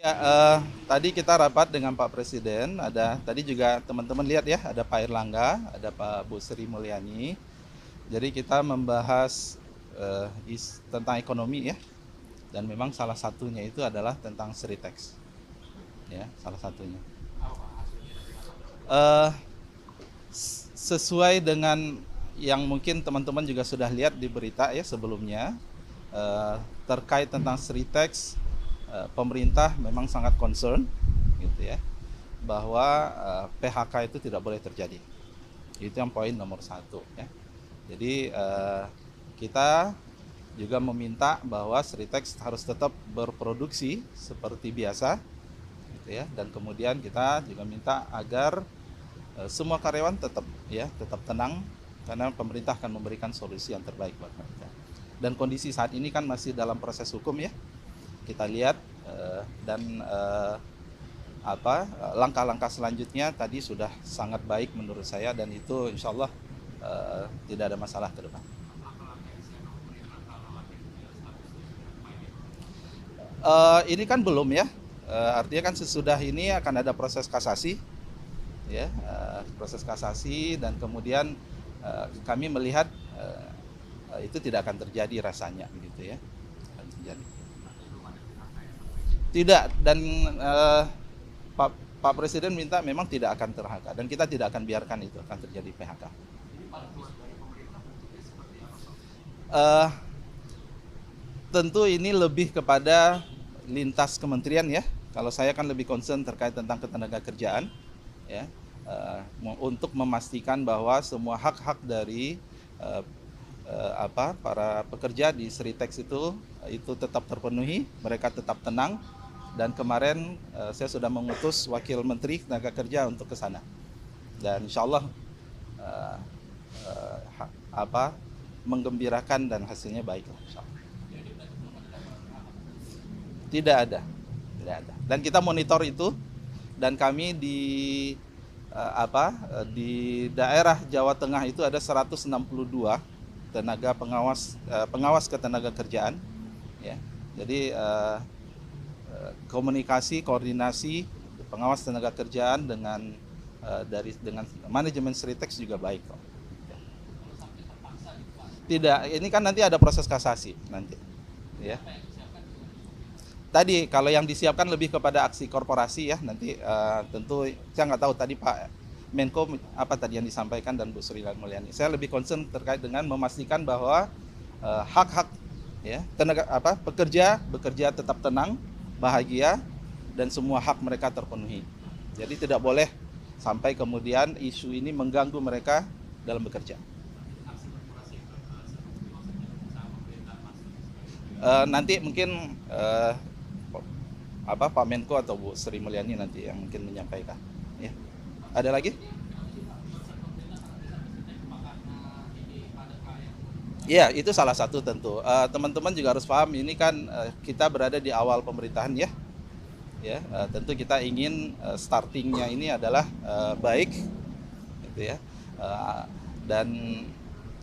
Ya, tadi kita rapat dengan Pak Presiden. Tadi juga teman-teman lihat ya, ada Pak Erlangga, ada Pak Bu Sri Mulyani. Jadi kita membahas tentang ekonomi ya, dan memang salah satunya itu adalah tentang Sritex, ya, salah satunya. Eh, Sesuai dengan yang mungkin teman-teman juga sudah lihat di berita ya sebelumnya, eh, terkait tentang Sritex, pemerintah memang sangat concern, gitu ya, bahwa PHK itu tidak boleh terjadi. Itu yang poin nomor satu ya. Jadi kita juga meminta bahwa Sritex harus tetap berproduksi seperti biasa, gitu ya. Dan kemudian kita juga minta agar semua karyawan tetap tenang, karena pemerintah akan memberikan solusi yang terbaik buat mereka. Dan kondisi saat ini kan masih dalam proses hukum ya. Kita lihat dan langkah-langkah selanjutnya tadi sudah sangat baik menurut saya, dan itu insya Allah tidak ada masalah ke depan. Ini kan belum ya. Artinya kan sesudah ini akan ada proses kasasi, ya, proses kasasi, dan kemudian kami melihat itu tidak akan terjadi rasanya, begitu ya. Akan terjadi. Tidak, dan Pak Pak Presiden minta memang tidak akan ter-PHK, dan kita tidak akan biarkan itu akan terjadi PHK. Eh, Tentu ini lebih kepada lintas kementerian ya. Kalau saya kan lebih concern terkait tentang ketenagakerjaan ya, untuk memastikan bahwa semua hak-hak dari para pekerja di Sritex itu tetap terpenuhi, mereka tetap tenang. Dan kemarin saya sudah mengutus Wakil Menteri Tenaga Kerja untuk ke sana, dan insya Allah uh, menggembirakan dan hasilnya baik. Tidak ada, tidak ada. Dan kita monitor itu, dan kami di daerah Jawa Tengah itu ada 162 tenaga pengawas ketenaga kerjaan, ya. Jadi komunikasi, koordinasi pengawas tenaga kerjaan dengan manajemen Sritex juga baik kok. Tidak, ini kan nanti ada proses kasasi nanti, ya. Tadi kalau yang disiapkan lebih kepada aksi korporasi ya, nanti tentu saya nggak tahu tadi Pak Menko apa tadi yang disampaikan, dan Bu Sri Mulyani. Saya lebih concern terkait dengan memastikan bahwa hak-hak ya pekerja bekerja tetap tenang, bahagia, dan semua hak mereka terpenuhi. Jadi tidak boleh sampai kemudian isu ini mengganggu mereka dalam bekerja. Nanti mungkin Pak Menko atau Bu Sri Mulyani nanti yang mungkin menyampaikan. Ya. Ada lagi? Iya, itu salah satu tentu. Teman-teman juga harus paham, ini kan kita berada di awal pemerintahan ya. Ya, tentu kita ingin startingnya ini adalah baik, gitu ya. Dan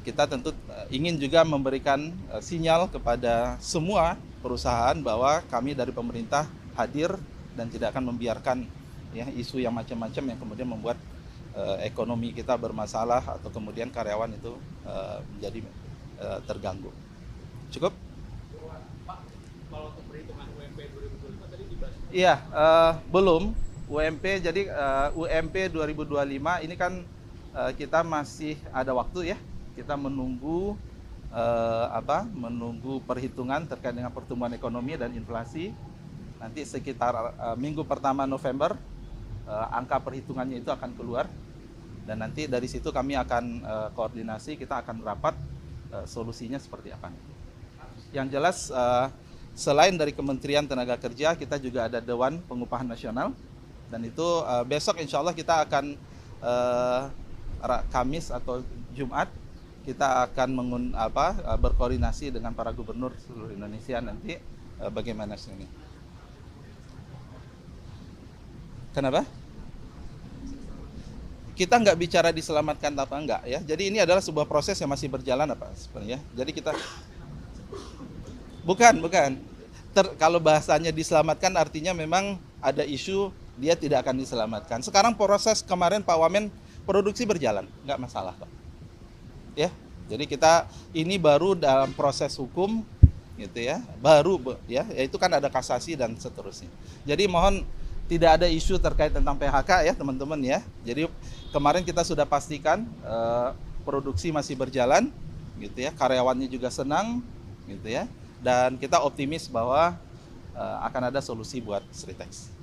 kita tentu ingin juga memberikan sinyal kepada semua perusahaan bahwa kami dari pemerintah hadir dan tidak akan membiarkan ya isu yang macam-macam yang kemudian membuat ekonomi kita bermasalah atau kemudian karyawan itu menjadi terganggu. Cukup? Pak, kalau untuk perhitungan UMP 2025 tadi dibahas? Iya, belum. UMP, jadi UMP 2025 ini kan kita masih ada waktu ya. Kita menunggu menunggu perhitungan terkait dengan pertumbuhan ekonomi dan inflasi. Nanti sekitar minggu pertama November angka perhitungannya itu akan keluar, dan nanti dari situ kami akan koordinasi, kita akan rapat solusinya seperti apa. Yang jelas selain dari Kementerian Tenaga Kerja, kita juga ada Dewan Pengupahan Nasional, dan itu besok insya Allah kita akan Kamis atau Jumat kita akan berkoordinasi dengan para gubernur seluruh Indonesia nanti bagaimana ini. Kenapa? Kita nggak bicara diselamatkan apa enggak ya. Jadi ini adalah sebuah proses yang masih berjalan sebenarnya. Jadi kita bukan. kalau bahasanya diselamatkan artinya memang ada isu dia tidak akan diselamatkan. Sekarang proses kemarin Pak Wamen produksi berjalan, nggak masalah Pak. Ya, jadi kita ini baru dalam proses hukum gitu ya, baru ya, itu kan ada kasasi dan seterusnya. Jadi mohon tidak ada isu terkait tentang PHK ya teman-teman ya. Jadi kemarin kita sudah pastikan produksi masih berjalan gitu ya, karyawannya juga senang gitu ya, dan kita optimis bahwa akan ada solusi buat Sritex.